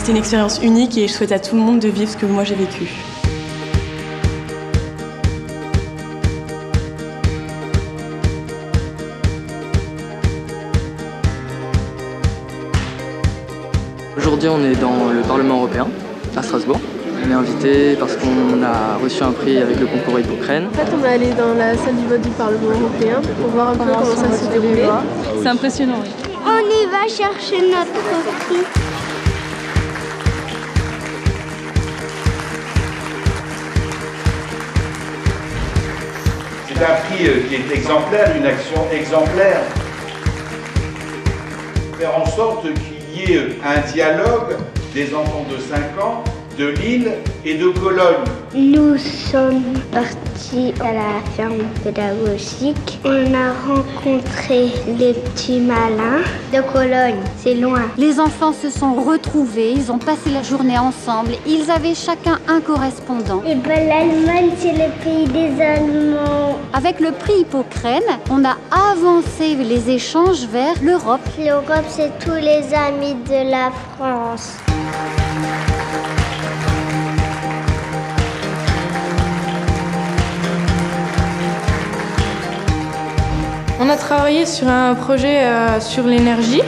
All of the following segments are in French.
C'était une expérience unique et je souhaite à tout le monde de vivre ce que moi j'ai vécu. Aujourd'hui, on est dans le Parlement européen, à Strasbourg. On est invité parce qu'on a reçu un prix avec le concours Hippocrène. En fait, on va aller dans la salle du vote du Parlement européen pour voir un peu comment ça se déroule. C'est impressionnant, oui. On y va chercher notre prix. C'est un prix qui est exemplaire, une action exemplaire. Faire en sorte qu'il y ait un dialogue des enfants de 5 ans, de Lille et de Cologne. Nous sommes partis à la ferme pédagogique. On a rencontré les petits malins de Cologne. C'est loin. Les enfants se sont retrouvés, ils ont passé la journée ensemble. Ils avaient chacun un correspondant. Et ben l'Allemagne, c'est le pays des Allemands. Avec le prix Hippocrène, on a avancé les échanges vers l'Europe. L'Europe, c'est tous les amis de la France. On a travaillé sur un projet sur l'énergie.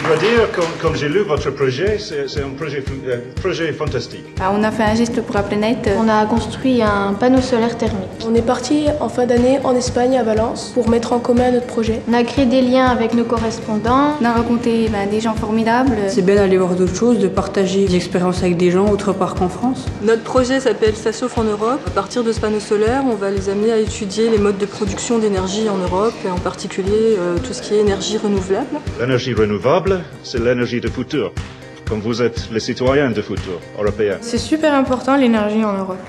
Je dois dire, comme j'ai lu votre projet, c'est un projet fantastique. On a fait un geste pour la planète. On a construit un panneau solaire thermique. On est parti en fin d'année en Espagne, à Valence, pour mettre en commun notre projet. On a créé des liens avec nos correspondants. On a rencontré des gens formidables. C'est bien d'aller voir d'autres choses, de partager des expériences avec des gens autre part qu'en France. Notre projet s'appelle Ça chauffe en Europe. À partir de ce panneau solaire, on va les amener à étudier les modes de production d'énergie en Europe, et en particulier tout ce qui est énergie renouvelable. L'énergie renouvelable, c'est l'énergie de futur, comme vous êtes les citoyens de futur européens. C'est super important l'énergie en Europe.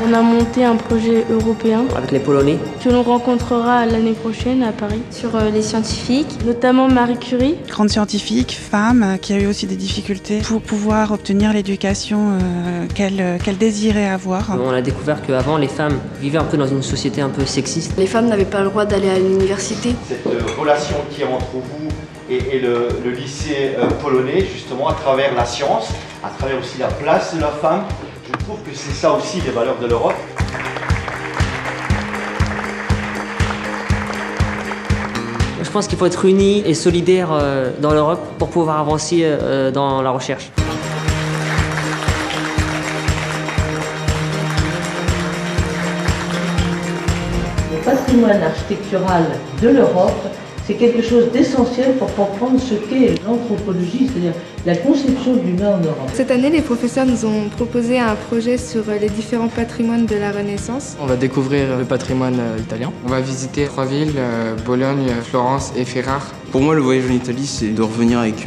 On a monté un projet européen Avec les Polonais. que l'on rencontrera l'année prochaine à Paris Sur les scientifiques. notamment Marie Curie. Grande scientifique, femme, qui a eu aussi des difficultés pour pouvoir obtenir l'éducation qu'elle désirait avoir. On a découvert qu'avant, les femmes vivaient un peu dans une société un peu sexiste. Les femmes n'avaient pas le droit d'aller à l'université. Cette relation qui est entre vous et le lycée polonais, justement, à travers la science, à travers aussi la place de la femme, je trouve que c'est ça aussi les valeurs de l'Europe. Je pense qu'il faut être unis et solidaires dans l'Europe pour pouvoir avancer dans la recherche. Le patrimoine architectural de l'Europe, c'est quelque chose d'essentiel pour comprendre ce qu'est l'anthropologie, c'est-à-dire la conception de l'humain en Europe. Cette année, les professeurs nous ont proposé un projet sur les différents patrimoines de la Renaissance. On va découvrir le patrimoine italien. On va visiter 3 villes, Bologne, Florence et Ferrare. Pour moi, le voyage en Italie, c'est de revenir avec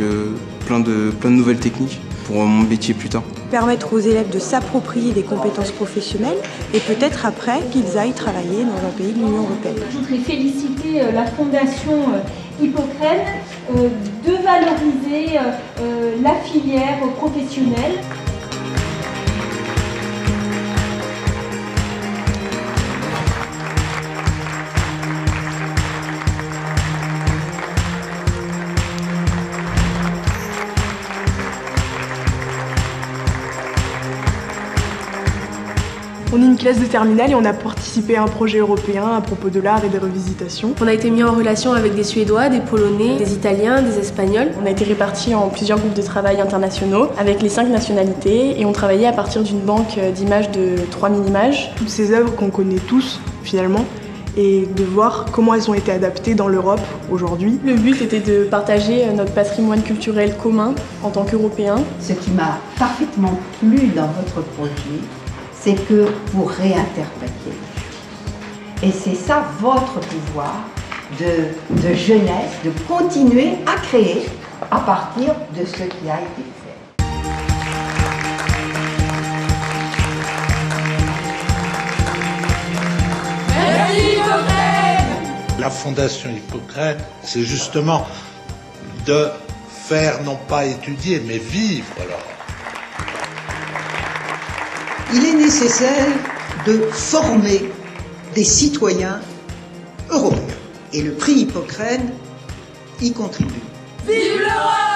plein de nouvelles techniques pour mon métier plus tard. Permettre aux élèves de s'approprier des compétences professionnelles et peut-être après qu'ils aillent travailler dans un pays de l'Union européenne. Je voudrais féliciter la Fondation Hippocrène de valoriser la filière professionnelle. On est une classe de terminale et on a participé à un projet européen à propos de l'art et des revisitations. On a été mis en relation avec des Suédois, des Polonais, des Italiens, des Espagnols. On a été répartis en plusieurs groupes de travail internationaux avec les 5 nationalités et on travaillait à partir d'une banque d'images de 3000 images. Toutes ces œuvres qu'on connaît tous finalement et de voir comment elles ont été adaptées dans l'Europe aujourd'hui. Le but était de partager notre patrimoine culturel commun en tant qu'Européens. Ce qui m'a parfaitement plu dans votre projet, c'est que vous réinterprétez. Et c'est ça votre pouvoir de jeunesse, de continuer à créer à partir de ce qui a été fait. Merci Hippocrène. La Fondation Hippocrène, c'est justement de faire, non pas étudier, mais vivre l'Europe. Il est nécessaire de former des citoyens européens. Et le prix Hippocrène y contribue. Vive l'Europe!